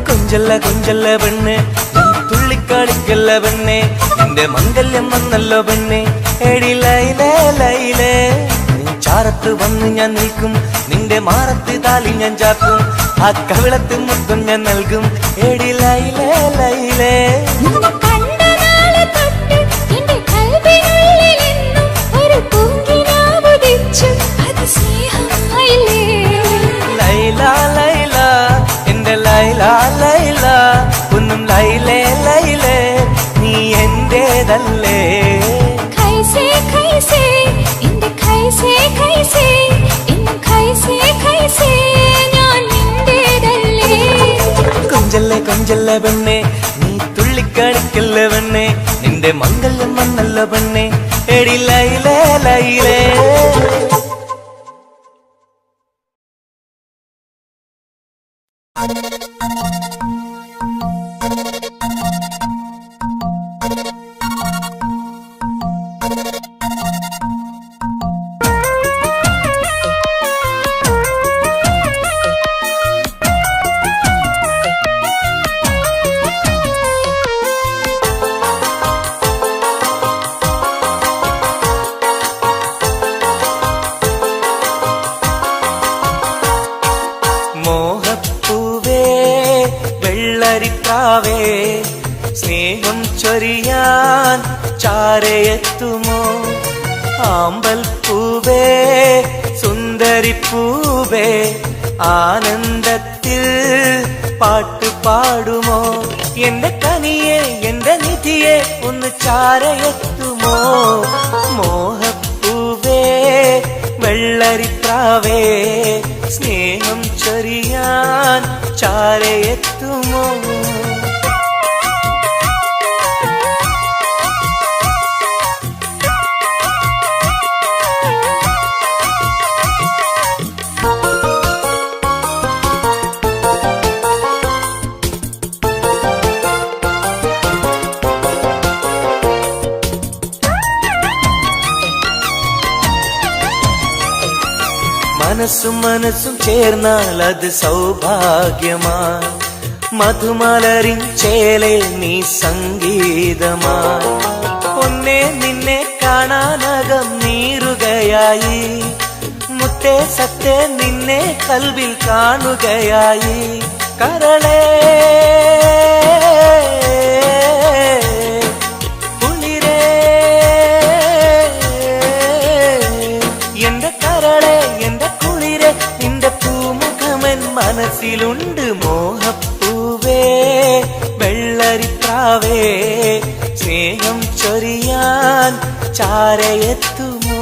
കൊഞ്ചല്ല കൊഞ്ചല്ല പെണ്ണ് നീ തുള്ളിക്കാണിക്കല്ല പെണ്ണെ നിന്റെ മംഗല്യം വന്നല്ലോ പെണ്ണെ എടി ലൈലേ ലൈലേ നീ ചാരത്ത് വന്ന് ഞാൻ നിൽക്കും നിന്റെ മാറത്ത് താലി ഞാൻ ചാക്കും ആ കവിളത്ത് മുത്തം ഞാൻ നൽകും എടി ലൈലേ ലൈലേ നിന്നെ കണ്ട നാളെ തൊട്ട് എന്റെ കൽബിനുള്ളിൽ എന്നും ഒരു പൂങ്കിനാവുദിച്ചു അത് സ്നേഹമായില്ലേ ലൈല ലൈല എന്റെ ലൈല ലൈല ഒന്നും ലൈലേ ലൈലേ നീ എന്റേതല്ലേ कैसे कैसे എന്റെ कैसे कैसे ഇന്നും कैसे कैसे ഞാൻ നിന്റേതല്ലേ കൊഞ്ചല്ലേ കൊഞ്ചല്ലേ പെണ്ണെ നീ തുള്ളിക്കാണിക്കല്ല പെണ്ണെ നിന്റെ മംഗല്യം വന്നല്ല പെണ്ണെ എടി ലൈലേ ലൈലേ മോഹപ്പൂവേ വെള്ളരിക്കാവേ സ്നേഹം ചൊരിയാൻ ചാരയെത്തുമോ ആമ്പൽ പൂവേ സുന്ദരിപ്പൂവേ ആനന്ദത്തിൽ പാട്ട് പാടുമോ എന്റെ കനിയെ എന്റെ നിധിയെ ഒന്ന് ചാരയെത്തുമോ മോഹപ്പൂവേ വെള്ളരിപ്രാവേ സ്നേഹം ചൊരിയാൻ ചാരയെത്തുമോ മനസ്സും മനസ്സും ചേർന്നാൽ അത് സൗഭാഗ്യമായി മധുമലരിൻ ചേലെ നീ സംഗീതമായി പൊന്നെ നിന്നെ കാണാനകം നീറുകയായി മുത്തേ സത്തേ നിന്നെ കൽവിൽ കാണുകയായി കരളേ കുളിരേ എന്റെ കരളേ എന്റെ കുളിരേ നിന്റെ പൂമുഖമൻ മനസ്സിലുണ്ട് മോഹപ്പൂവേ വെള്ളരിപ്രാവേ സ്നേഹം ചൊരിയാൻ ചാരയെത്തുമോ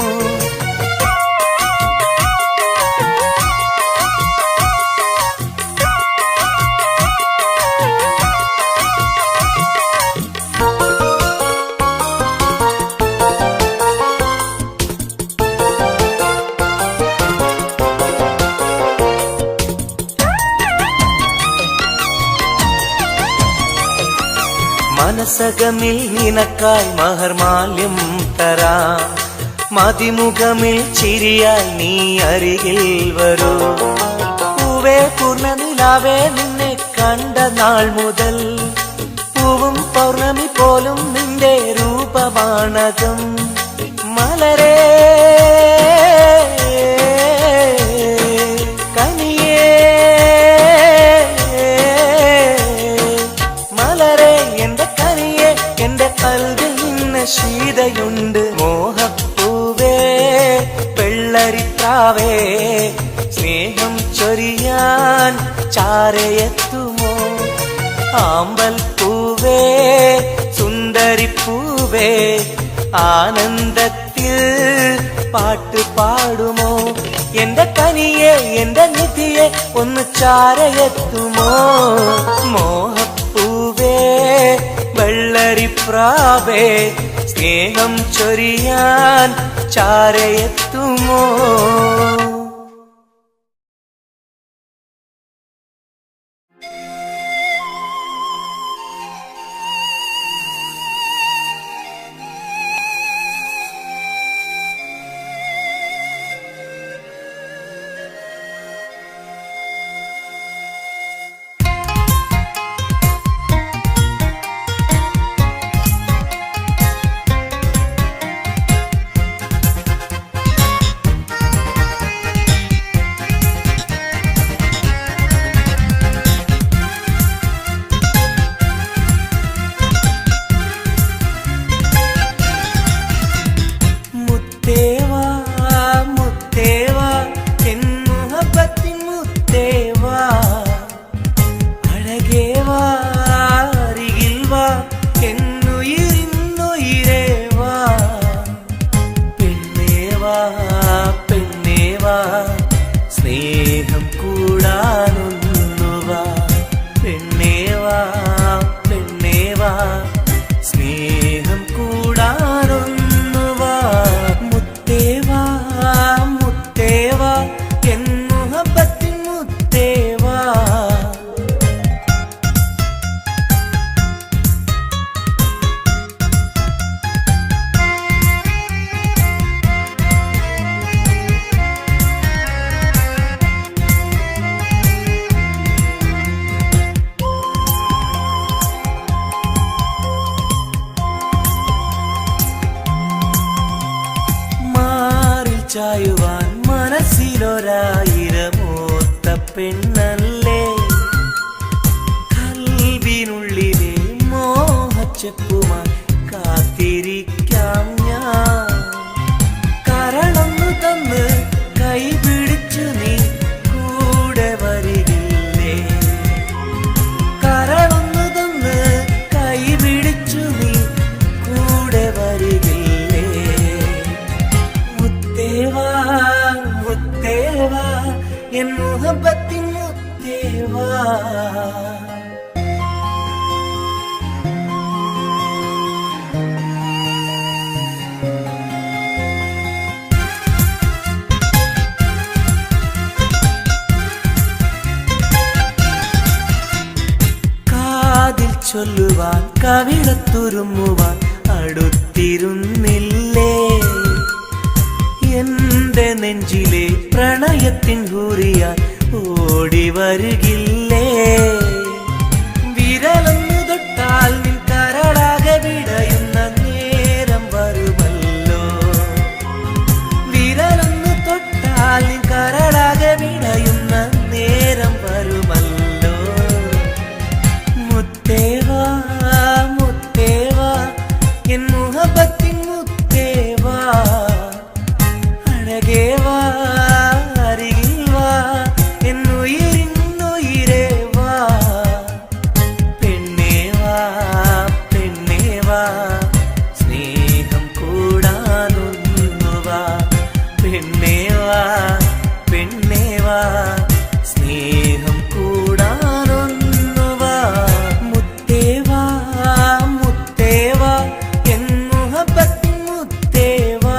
മനസകമിൽ നിനക്കായി മഹർമാല്യം തരാം മതിമുഖമിൽ ചിരിയായി നീ അരികിൽ വരൂ പൂവേ പൂർണ്ണനിലാവേ നിന്നെ കണ്ട നാൾ മുതൽ പൂവും പൗർണമി പോലും നിന്റെ രൂപമാണകം മലരേ ശീതയുണ്ട് മോഹപ്പൂവേ വെള്ളരിപ്രാവേ സ്നേഹം ചൊരിയാൻ ചാരയെത്തുമോ ആമ്പൽ പൂവേ സുന്ദരിപ്പൂവേ ആനന്ദത്തിൽ പാട്ട് പാടുമോ എന്റെ കനിയെ എന്റെ നിധിയെ ഒന്ന് ചാരയെത്തുമോ മോഹപ്പൂവേ വെള്ളരിപ്രാവേ സ്നേഹം ചൊരിയാൻ ചാരയെത്തുമോ സ്നേഹം കൂടാനൊന്നുവാ പെണ്ണേവാ പെണ്ണേവാ സ്നേഹം കൂടാനൊന്നുവാ മുത്തേവാ മുത്തേവാ എൻ മുഹബത്തിൻ മുത്തേവാ ചായുവാൻ മനസ്സിലൊരായിരമോത്ത പെണ്ണല്ലേ കൽവിനുള്ളിലെ മോഹച്ചെപ്പുമായി കാത്തിരിക്കാം ഞാൻ കരളൊന്നു തന്ന് കൈപിടിച്ചു നീ കൂടെ വരികില്ലേ കരളൊന്നു തന്ന് കൈപിടിച്ചു നീ കൂടെ വരികില്ലേ മുത്തേവാ മുത്തേവാ എൻ മുഹബത്തിൻ മുത്തേവാ കാതിൽ ചൊല്ലുവാൻ കവിളത്തുരുമ്മുവാൻ അടുത്തിരുന്നില്ലേ എന്റെ നെഞ്ചിലെ പ്രണയ പ്രണയത്തിൻ ഹൂറിയാൽ ഓടി വരുകില്ലേ വിരലൊന്നു തൊട്ടാൽ നിൻ കരളാകെ വിടയുന്ന നേരം വരുമല്ലോ വിരലൊന്നു തൊട്ടാൽ നിൻ കരളാകെ വിടയുന്ന നേരം വരുമല്ലോ മുത്തേവാ മുത്തേവാ എൻ മുഹബത്തിൻ മുത്തേവാ അഴകേവാ അരികിൽ വാ എന്നുയിരിന്നുയിരേ വാ പെണ്ണേവാ പെണ്ണേവാ സ്നേഹം കൂടാനൊന്നുവാ പെണ്ണേവാ പെണ്ണേവാ സ്നേഹം കൂടാനൊന്നുവാ മുത്തേവാ മുത്തേവാ എൻ മുഹബത്തിൻ മുത്തേവാ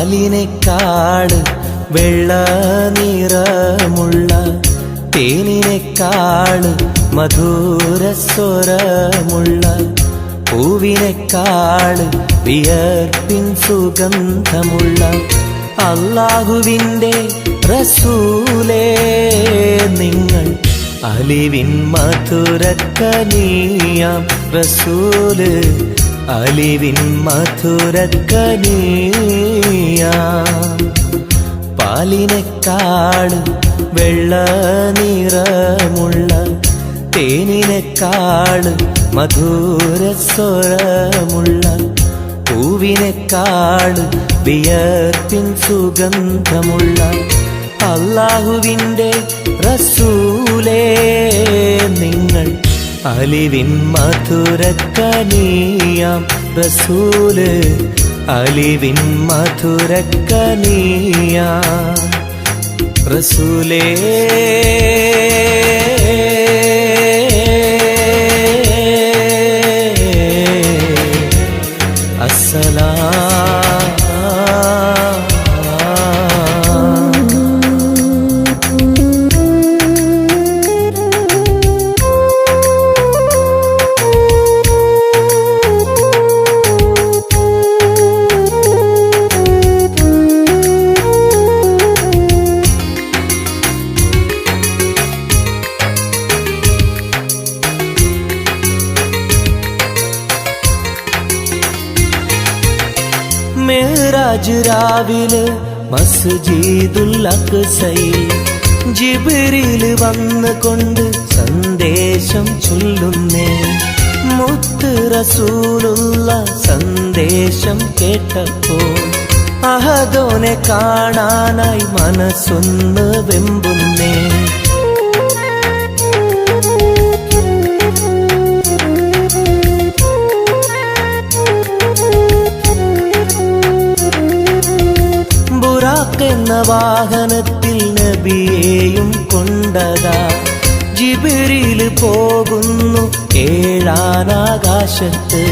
പാലിനെക്കാട് വെള്ള നിറമുള്ള തേനിനെക്കാട് മധുരസ്വരമുള്ള പൂവിനെക്കാട് വിയർപ്പിൻ സുഗന്ധമുള്ള അല്ലാഹുവിൻ്റെ റസൂലേ നിങ്ങൾ അലിവിൻ മധുരക്കനിയാം റസൂല് അലിവിൻ മധുരക്കനിയാം പാലിനെക്കാട് വെള്ള നിറമുള്ള തേനിനെക്കാട് മധുരസ്വരമുള്ള പൂവിനെക്കാട് വിയർപ്പിൻ സുഗന്ധമുള്ള അല്ലാഹുവിൻ്റെ റസൂലേ നിങ്ങൾ അലിവിൻ മധുരക്കനിയാം റസൂല് അലിവിൻ മധുരക്കനിയാം റസൂലേ മെഹ്റാജ് രാവിലെ മസ്ജിദുൽ അഖ്സയിൽ ജിബ്രീൽ വന്നുകൊണ്ട് സന്ദേശം ചൊല്ലുന്നേ മുത്ത് റസൂലുള്ള സന്ദേശം കേട്ടപ്പോൾ അഹദോനെ കാണാനായി മനസ്സൊന്ന് വെമ്പുന്നേ എന്ന വാഹനത്തിൽ നബിയെയും കൊണ്ടതാ ജിബ്രീൽ പോകുന്നു ഏഴാനാകാശത്ത്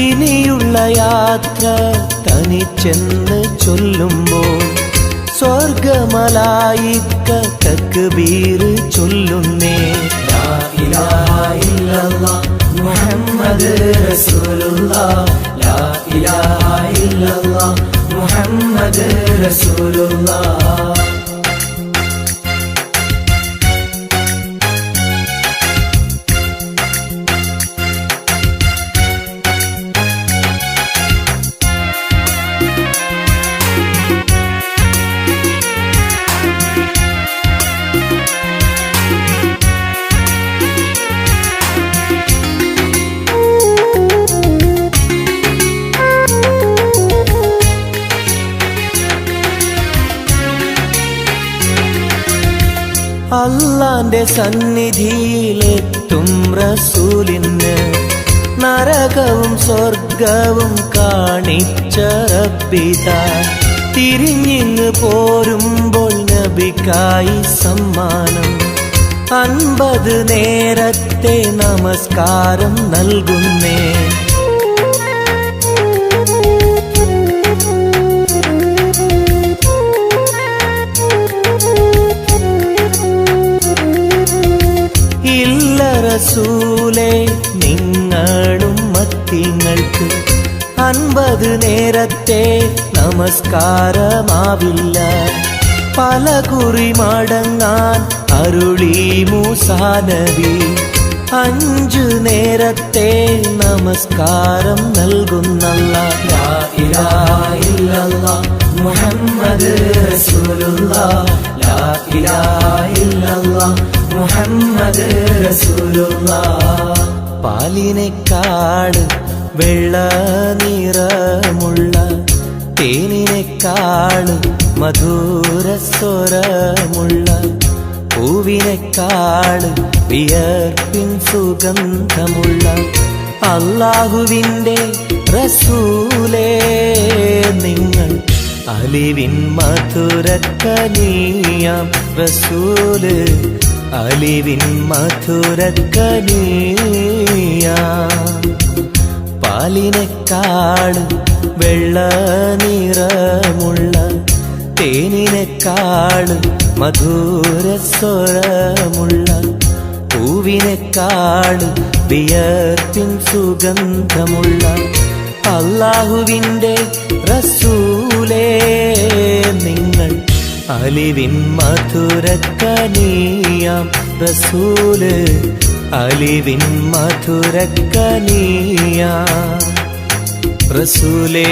ഇനിയുള്ള യാത്ര തനിച്ചെന്ന് ചൊല്ലുമ്പോൾ സ്വർഗമലായിക്ക തക്ബീർ ചൊല്ലുന്നേ ലാ ഇലാഹ ഇല്ലല്ലാഹ് മുഹമ്മദ് റസൂലുള്ളാഹ് ലാ ഇലാഹ ഇല്ലല്ലാഹ് മുഹമ്മദ് റസൂലുള്ളാഹ് അല്ലാന്റെ സന്നിധിയിലെത്തും റസൂലിന് നരകവും സ്വർഗവും കാണിച്ച റബ്ബിതാ തിരിഞ്ഞിങ്ങ് പോരുമ്പോൾ നബിക്കായി സമ്മാനം 50 നേരത്തെ നമസ്കാരം നൽകുന്നേ. ഇല്ല റസൂലേ നിങ്ങളും മത്തിങ്ങൾക്ക് 50 നേരത്തെ നമസ്കാരമാവില്ല. പല കുറി മടങ്ങാൻ അരുളി മൂസാ നബി 5 നേരത്തെ നമസ്കാരം നൽകുന്നല്ലാഹ്. ലാ ഇലാഹ ഇല്ലല്ലാഹ് മുഹമ്മദ് റസൂലുള്ളാഹ്. ലാ ഇലാഹ ഇല്ലല്ലാഹ് മുഹമ്മദ് റസൂലുള്ളാഹ്. പാലിനെക്കാട് വെള്ള നിറമുള്ള തേനിനെക്കാട് മധുരസ്വരമുള്ള പൂവിനെക്കാട് വിയർപ്പിൻ സുഗന്ധമുള്ള അല്ലാഹുവിൻ്റെ റസൂലേ നിങ്ങൾ അലിവിൻ മധുരക്കനിയാം റസൂല് അലിവിൻ മധുരക്കനിയാം. പാലിനെക്കാട് വെള്ള നിറമുള്ള തേനിനെക്കാട് മധുരസ്വരമുള്ള പൂവിനെക്കാട് വിയർപ്പിൻ സുഗന്ധമുള്ള അല്ലാഹുവിൻ്റെ റസൂലേ നിങ്ങൾ അലിവിൻ മധുരക്കനിയാം റസൂല് അലിവിൻ മധുരക്കനിയാം റസൂലേ.